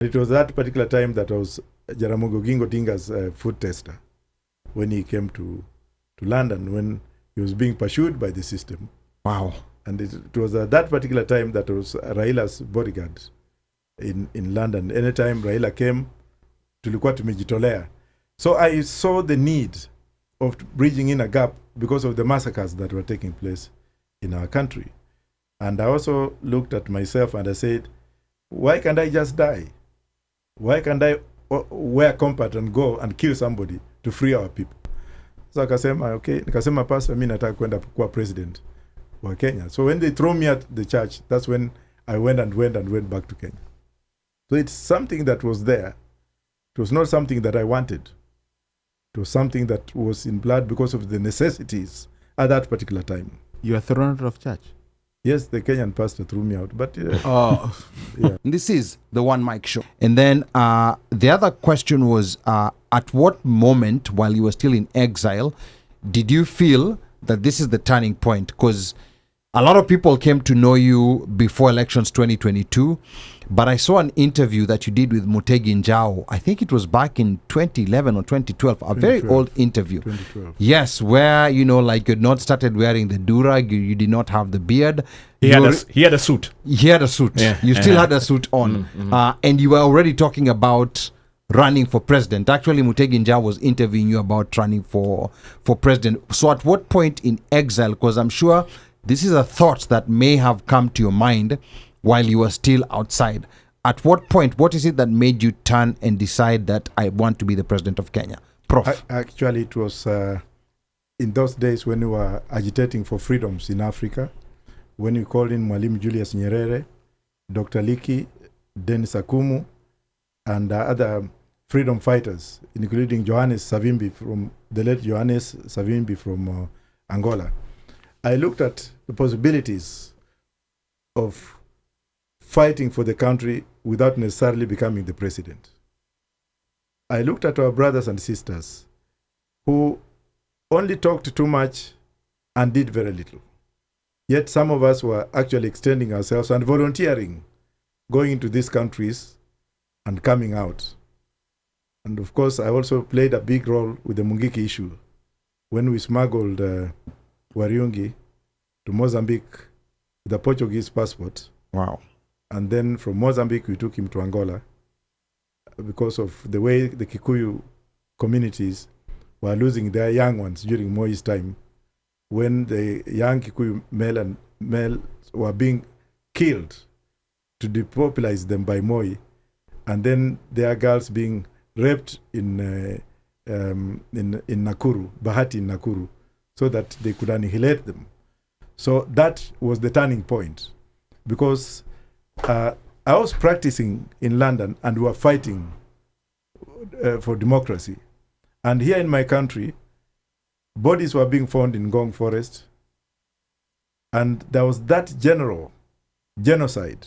It was that particular time that I was Jaramogi Oginga Odinga's food tester when he came to London, when he was being pursued by the system. Wow. And it was at that particular time that I was Raila's bodyguard in London. Anytime Raila came, tulikuwa tumejitolea. So I saw the need of bridging in a gap because of the massacres that were taking place in our country. And I also looked at myself and I said, why can't I just die? Why can't I wear combat and go and kill somebody to free our people? So akasema, okay, nikasema pastor, mimi nataka kwenda kuwa president wa Kenya. So when they threw me at the church, that's when I went back to Kenya. So it's something that was there. It was not something that I wanted. It was something that was in blood because of the necessities at that particular time. You were thrown out of church? Yes, the Kenyan pastor threw me out, but yeah. This is the One Mic Show. And then the other question was, at what moment, while you were still in exile, did you feel that this is the turning point? Because a lot of people came to know you before elections 2022, but I saw an interview that you did with Mutegi Njau. I think it was back in 2011 or 2012, a very old interview. 2012. Yes, where, you know, like you had not started wearing the durag, you did not have the beard. He had a suit. He had a suit. Yeah. You still had a suit on. And you were already talking about running for president. Actually, Mutegi Njau was interviewing you about running for president. So at what point in exile, because I'm sure this is a thought that may have come to your mind while you were still outside. At what point, what is it that made you turn and decide that I want to be the president of Kenya? Prof. Actually, it was in those days when we were agitating for freedoms in Africa, when we called in Mwalimu Julius Nyerere, Dr. Liki, Denis Akumu, and other freedom fighters, including Johannes Savimbi, from the late Johannes Savimbi from Angola. I looked at the possibilities of fighting for the country without necessarily becoming the president. I looked at our brothers and sisters who only talked too much and did very little. Yet some of us were actually extending ourselves and volunteering, going into these countries and coming out. And of course, I also played a big role with the Mungiki issue when we smuggled Wariungi to Mozambique with a Portuguese passport. Wow. And then from Mozambique, we took him to Angola because of the way the Kikuyu communities were losing their young ones during Moi's time, when the young Kikuyu male were being killed to depopulate them by Moi, and then their girls being raped in Nakuru, Bahati in Nakuru, so that they could annihilate them. So that was the turning point, because I was practicing in London and we were fighting for democracy. And here in my country, bodies were being found in Ngong Forest. And there was that general genocide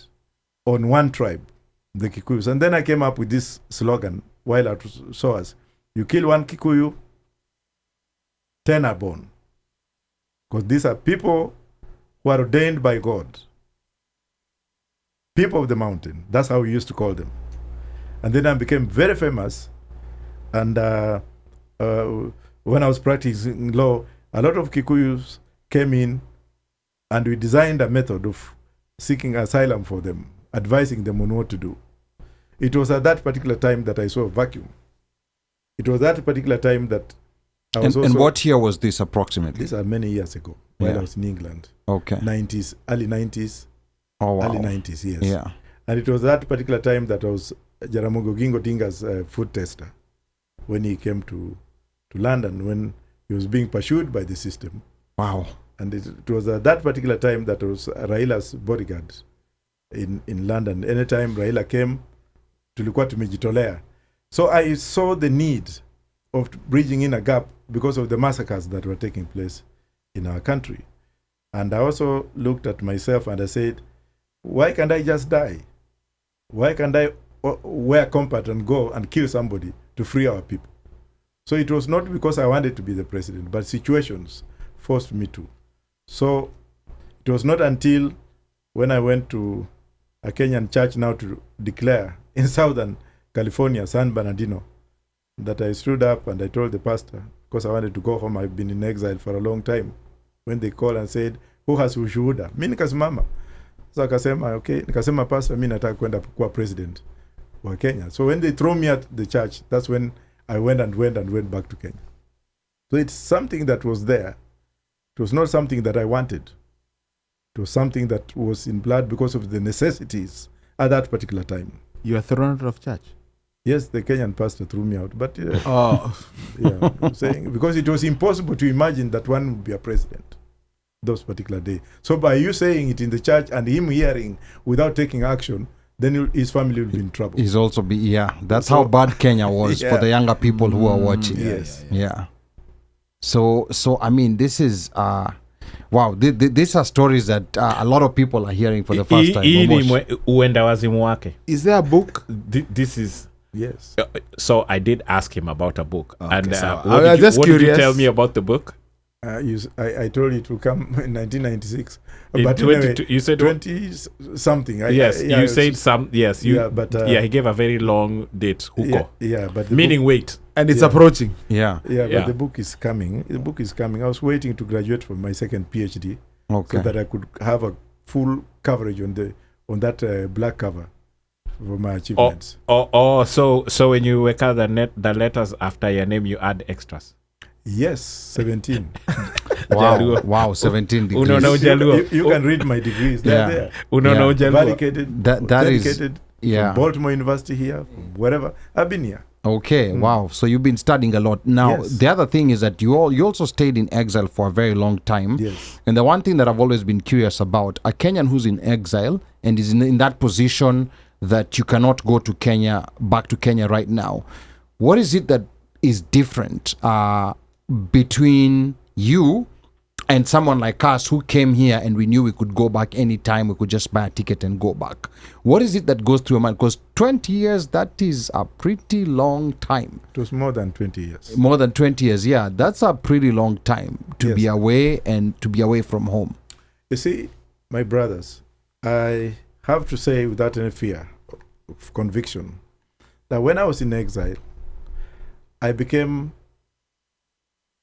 on one tribe, the Kikuyus. And then I came up with this slogan while at SOAS: you kill one Kikuyu, 10 are born. Because these are people who are ordained by God. People of the mountain. That's how we used to call them. And then I became very famous. And when I was practicing law, a lot of Kikuyus came in and we designed a method of seeking asylum for them, advising them on what to do. It was at that particular time that I saw a vacuum. It was that particular time that I was and what year was this approximately? These are many years ago, while I was in England. Okay. 90s, early 90s. Oh, wow. Early 90s, yes. Yeah. And it was that particular time that I was Jaramogi Oginga Odinga's food tester when he came to London, when he was being pursued by the system. Wow. And it was at that particular time that I was Raila's bodyguard in London. Anytime Raila came, tulikuwa tumejitolea. So I saw the need of bridging in a gap because of the massacres that were taking place in our country. And I also looked at myself and I said, why can't I just die? Why can't I wear combat and go and kill somebody to free our people? So it was not because I wanted to be the president, but situations forced me to. So it was not until when I went to a Kenyan church now to declare in Southern California, San Bernardino, that I stood up and I told the pastor, because I wanted to go home, I've been in exile for a long time. When they called and said, who has ushuhuda? Mi nikasimama. So akasema, okay, nikasema pastor, mi nataka kwenda kuwa president wa Kenya. So when they throw me at the church, that's when I went back to Kenya. So it's something that was there. It was not something that I wanted. It was something that was in blood because of the necessities at that particular time. You are thrown out of church? Yes, the Kenyan pastor threw me out. But Oh. yeah, I'm saying, because it was impossible to imagine that one would be a president those particular day. So by you saying it in the church and him hearing without taking action, then his family will be in trouble. He's also that's how bad Kenya was for the younger people who are watching. Yes. Yeah. So I mean, this is wow. These are stories that a lot of people are hearing for the first time. Uenda wazimu wake. Is there a book? This is. Yes. So I did ask him about a book. Okay, and so what did you tell me about the book? I told you to come in 1996. In but 22, anyway, you said 20 something. You said some. Yes, you. Yeah, but he gave a very long date. Huko. Yeah, but meaning wait. And it's Yeah. approaching. Yeah. But the book is coming. The book is coming. I was waiting to graduate from my second PhD, Okay. so that I could have a full coverage on that black cover for my achievements. So when you work out the letters after your name, you add extras. Yes, 17. Wow, 17 degrees. Uno no Jaluo. You can read my degrees. They're Yeah. there. Uno no Jaluo. Validated, That is dedicated yeah. from Baltimore University here, from wherever. I've been here. Okay, wow. So you've been studying a lot. Now, Yes. the other thing is that you also stayed in exile for a very long time. Yes. And the one thing that I've always been curious about, a Kenyan who's in exile and is in that position that you cannot go to Kenya, back to Kenya right now. What is it that is different between you and someone like us who came here and we knew we could go back anytime, we could just buy a ticket and go back? What is it that goes through your mind? Because 20 years, that is a pretty long time. It was more than 20 years. More than 20 years, yeah. That's a pretty long time to Yes. be away and to be away from home. You see, my brothers, I have to say without any fear of conviction that when I was in exile, I became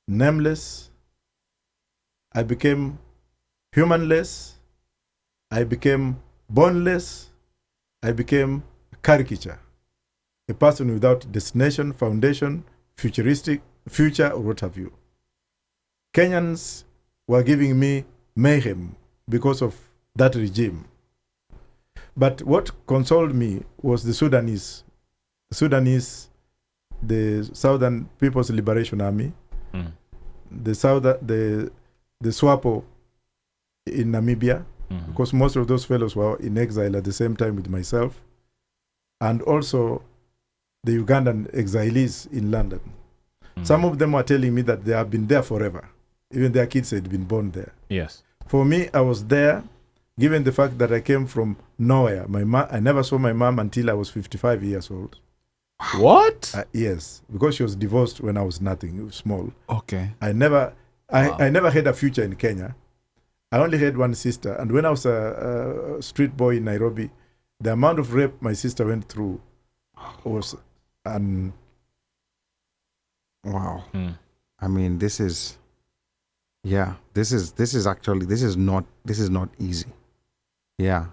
nameless, I became humanless, I became boneless, I became caricature, a person without destination, foundation, future, or what have you. Kenyans were giving me mayhem because of that regime. But what consoled me was the Sudanese, the Southern People's Liberation Army, the SWAPO in Namibia, because most of those fellows were in exile at the same time with myself, and also the Ugandan exilees in London. Some of them were telling me that they have been there forever. Even their kids had been born there. Yes. For me, I was there, given the fact that I came from nowhere. I never saw my mom until I was 55 years old. What? Yes, because she was divorced when I was nothing, small. Okay. I never had a future in Kenya. I only had one sister. And when I was a street boy in Nairobi, the amount of rape my sister went through was Wow. I mean, this is not easy. Yeah.